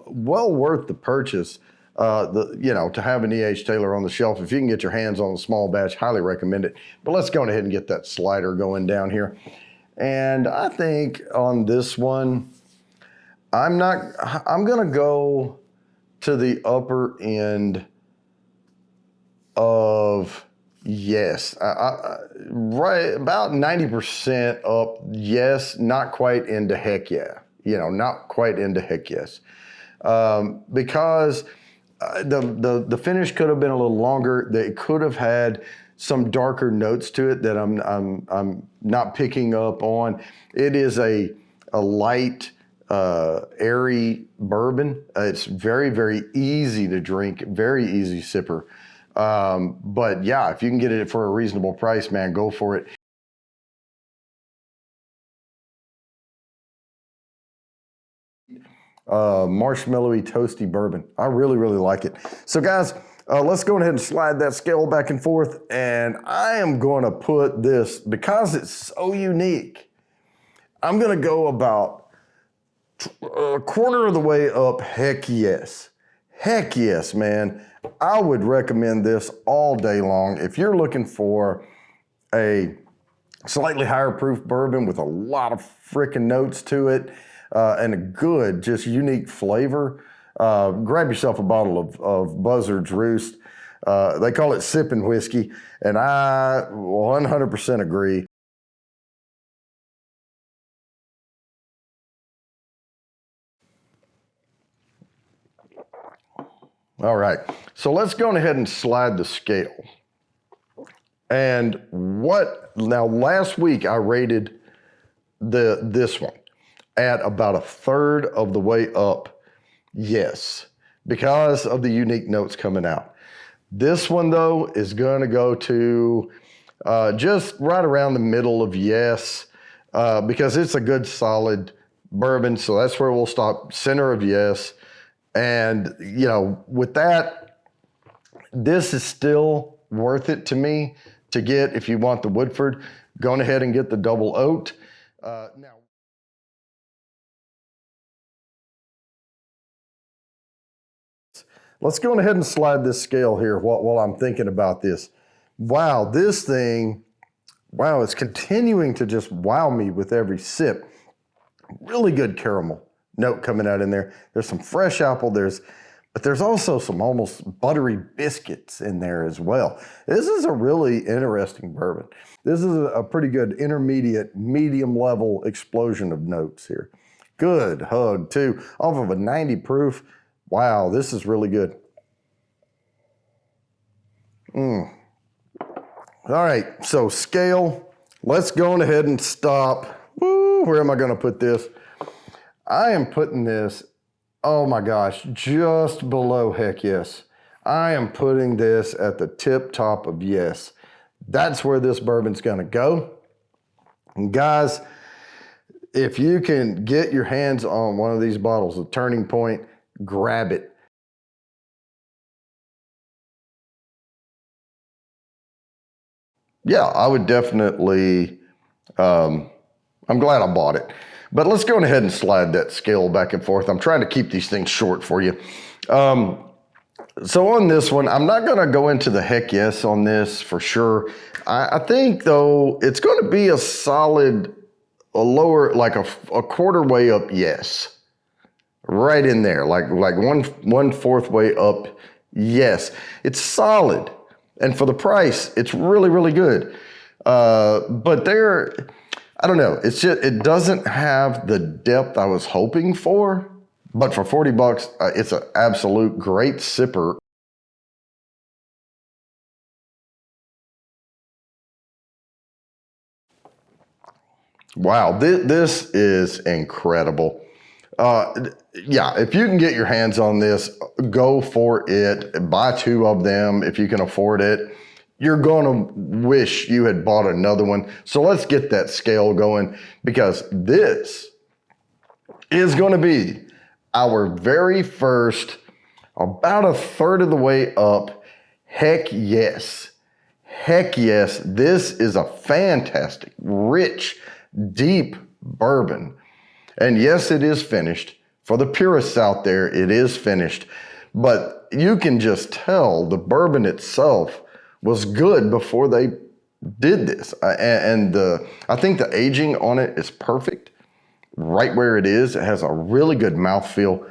well worth the purchase. To have an E.H. Taylor on the shelf, if you can get your hands on a small batch, highly recommend it. But let's go ahead and get that slider going down here. And I think on this one, I'm gonna go to the upper end of yes. Right about 90% up, yes, not quite into heck yeah. Not quite into heck yes. Because the finish could have been a little longer. They could have had some darker notes to it that I'm not picking up on. It is a light, airy bourbon. It's very, very easy to drink, very easy sipper. But yeah, if you can get it for a reasonable price, man, go for it. Marshmallowy, toasty bourbon. I really, really like it. So guys, let's go ahead and slide that scale back and forth. And I am going to put this, because it's so unique, I'm going to go about a quarter of the way up. Heck yes. Heck yes, man. I would recommend this all day long. If you're looking for a slightly higher proof bourbon with a lot of freaking notes to it, and a good, just unique flavor, grab yourself a bottle of Buzzard's Roost. They call it sipping whiskey, and I 100% agree. All right, so let's go ahead and slide the scale. And now last week I rated this one at about a third of the way up, yes, because of the unique notes coming out. This one, though, is going to go to just right around the middle of yes, because it's a good, solid bourbon, so that's where we'll stop, center of yes. And, with that, this is still worth it to me to get, if you want the Woodford, go ahead and get the double oaked. Now, let's go ahead and slide this scale here while I'm thinking about this. Wow, this thing, wow, it's continuing to just wow me with every sip. Really good caramel note coming out in there. There's some fresh apple, but there's also some almost buttery biscuits in there as well. This is a really interesting bourbon. This is a pretty good intermediate, medium level explosion of notes here. Good hug too, off of a 90 proof. Wow, this is really good. All right, so scale, let's go ahead and stop. Woo, where am I gonna put this? I am putting this, oh my gosh, just below heck yes. I am putting this at the tip top of yes. That's where this bourbon's gonna go. And guys, if you can get your hands on one of these bottles of Turning Point, grab it. Yeah, I would definitely, I'm glad I bought it. But let's go ahead and slide that scale back and forth. I'm trying to keep these things short for you. So on this one, I'm not gonna go into the heck yes on this for sure. I think though, it's gonna be a solid, a lower, like a quarter way up yes. Right in there, like one fourth way up, yes. It's solid, and for the price, it's really, really good. But I don't know, it doesn't have the depth I was hoping for, but for 40 bucks, it's an absolute great sipper. Wow, this is incredible. Yeah, if you can get your hands on this, go for it. Buy 2 of them if you can afford it. You're gonna wish you had bought another one. So let's get that scale going, because this is gonna be our very first, about a third of the way up, heck yes. Heck yes, this is a fantastic, rich, deep bourbon. And yes, it is finished. For the purists out there, it is finished, but you can just tell the bourbon itself was good before they did this. I think the aging on it is perfect, right where it is. It has a really good mouthfeel.